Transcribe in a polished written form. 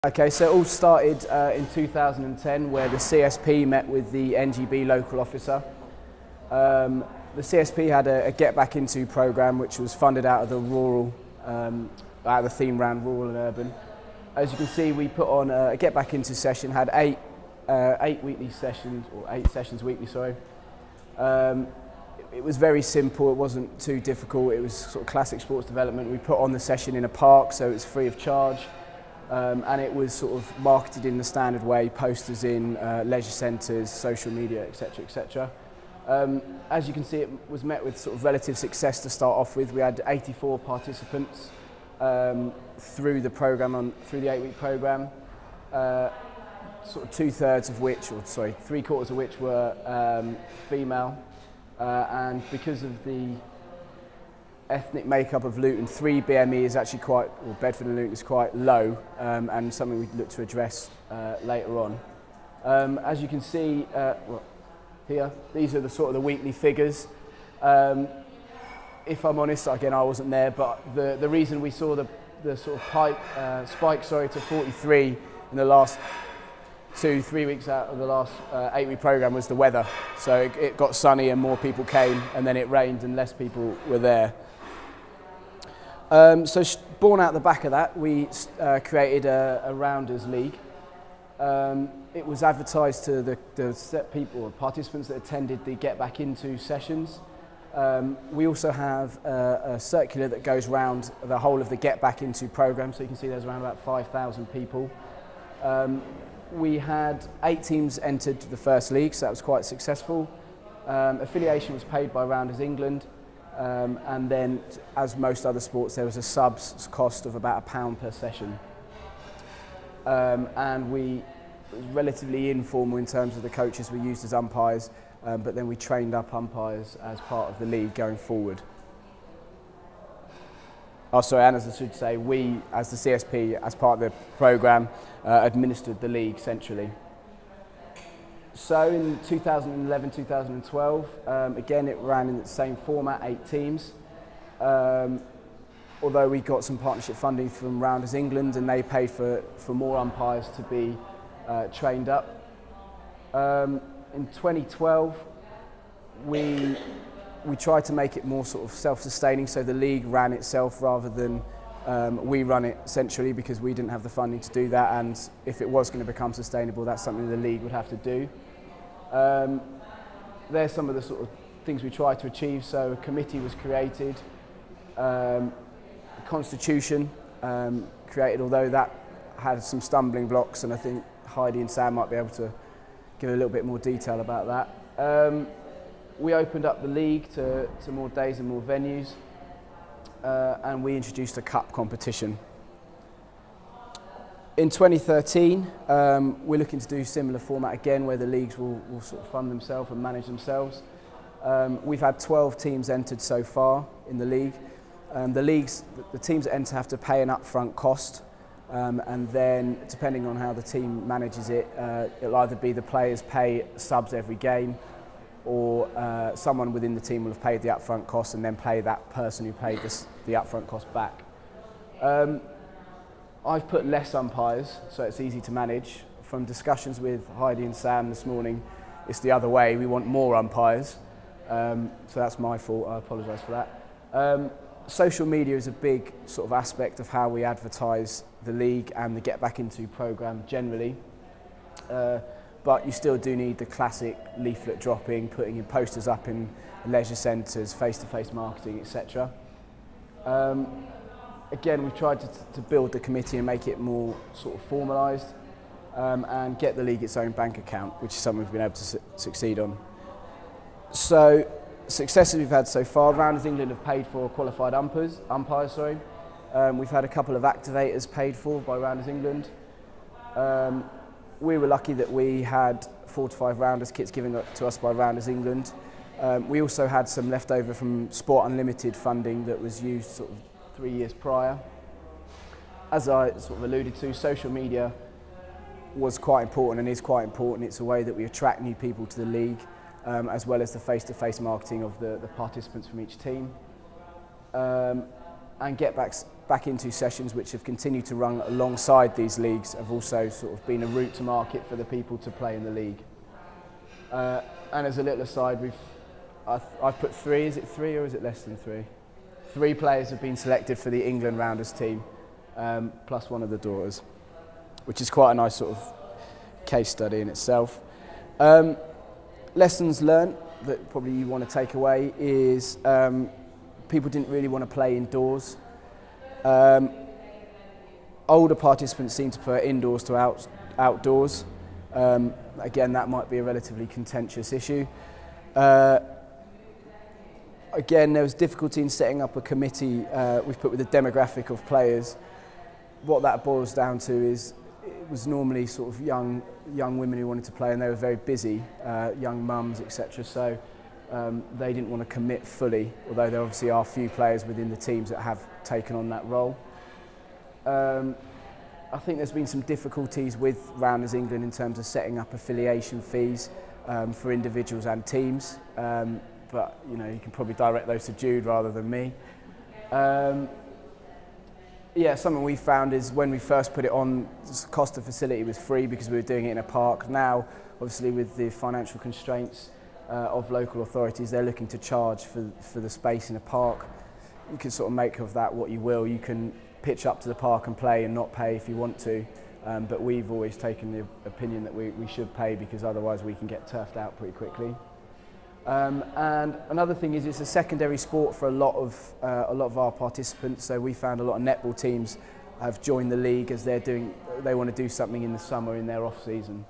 Okay, so it all started in 2010 where the CSP met with the NGB local officer. The CSP had a Get Back Into programme which was funded out of the rural, out of the theme round rural and urban. As you can see, we put on a Get Back Into session, had eight weekly sessions, or 8 sessions weekly, sorry. It was very simple, it wasn't too difficult, it was sort of classic sports development. We put on the session in a park, so it's free of charge. And it was sort of marketed in the standard way, posters in leisure centres, social media, etc, etc. As you can see, it was met with sort of relative success to start off with. We had 84 participants through the programme, through the 8-week programme, sort of 2/3 of which, or sorry, 3/4 of which were female, and because of the ethnic makeup of Luton, 3 BME is actually quite, or Bedford and Luton is quite low, and something we'd look to address later on. As you can see well, here, these are the sort of the weekly figures. If I'm honest, again, I wasn't there, but the reason we saw the sort of spike to 43 in the last 2-3 weeks out of the last 8-week programme was the weather. So it got sunny and more people came, and then it rained and less people were there. So born out the back of that, we created a Rounders League. It was advertised to the set people or participants that attended the Get Back Into sessions. We also have a circular that goes round the whole of the Get Back Into programme, so you can see there's around about 5,000 people. We had 8 teams entered the first league, so that was quite successful. Affiliation was paid by Rounders England. And then, as most other sports, there was a subs cost of about £1 per session. And it was relatively informal in terms of the coaches we used as umpires, but then we trained up umpires as part of the league going forward. Oh, sorry, and as I should say, we, as the CSP, as part of the programme, administered the league centrally. So in 2011-2012, again it ran in the same format, 8 teams. Although we got some partnership funding from Rounders England, and they paid for more umpires to be trained up. In 2012, we tried to make it more sort of self-sustaining, so the league ran itself rather than we run it centrally, because we didn't have the funding to do that, and if it was going to become sustainable, that's something the league would have to do. There's some of the sort of things we tried to achieve. So a committee was created, a constitution created, although that had some stumbling blocks, and I think Heidi and Sam might be able to give a little bit more detail about that. We opened up the league to more days and more venues, and we introduced a cup competition. In 2013, we're looking to do similar format again, where the leagues will sort of fund themselves and manage themselves. We've had 12 teams entered so far in the league. The teams that enter have to pay an upfront cost, and then depending on how the team manages it, it'll either be the players pay subs every game, or someone within the team will have paid the upfront cost and then pay that person who paid the upfront cost back. I've put less umpires, so it's easy to manage. From discussions with Heidi and Sam this morning, it's the other way. We want more umpires, so that's my fault. I apologise for that. Social media is a big sort of aspect of how we advertise the league and the Get Back Into programme generally. But you still do need the classic leaflet dropping, putting in posters up in leisure centres, face-to-face marketing, etc. Again, we've tried to build the committee and make it more sort of formalised, and get the league its own bank account, which is something we've been able to succeed on. So, successes we've had so far: Rounders England have paid for qualified umpires. We've had a couple of activators paid for by Rounders England. We were lucky that we had 4 to 5 Rounders kits given to us by Rounders England. We also had some left over from Sport Unlimited funding that was used sort of 3 years prior. As I sort of alluded to, social media was quite important and is quite important. It's a way that we attract new people to the league, as well as the face-to-face marketing of the participants from each team. and get back into sessions which have continued to run alongside these leagues have also sort of been a route to market for the people to play in the league. And as a little aside, I've put three, is it three or is it less than three? 3 players have been selected for the England Rounders team, plus one of the daughters, which is quite a nice sort of case study in itself. Lessons learned that probably you want to take away is people didn't really want to play indoors. Older participants seem to prefer indoors to outdoors. Again, that might be a relatively contentious issue. Again, there was difficulty in setting up a committee we've put with the demographic of players. What that boils down to is it was normally sort of young women who wanted to play, and they were very busy, young mums, etc. So they didn't want to commit fully, although there obviously are a few players within the teams that have taken on that role. I think there's been some difficulties with Rounders England in terms of setting up affiliation fees for individuals and teams, but you know, you can probably direct those to Jude rather than me. Yeah, something we found is when we first put it on, the cost of facility was free because we were doing it in a park. Now, obviously with the financial constraints of local authorities, they're looking to charge for the space in a park. You can sort of make of that what you will. You can pitch up to the park and play and not pay if you want to, but we've always taken the opinion that we should pay because otherwise we can get turfed out pretty quickly. And another thing is it's a secondary sport for a lot of our participants. So we found a lot of netball teams have joined the league as they want to do something in the summer in their off season.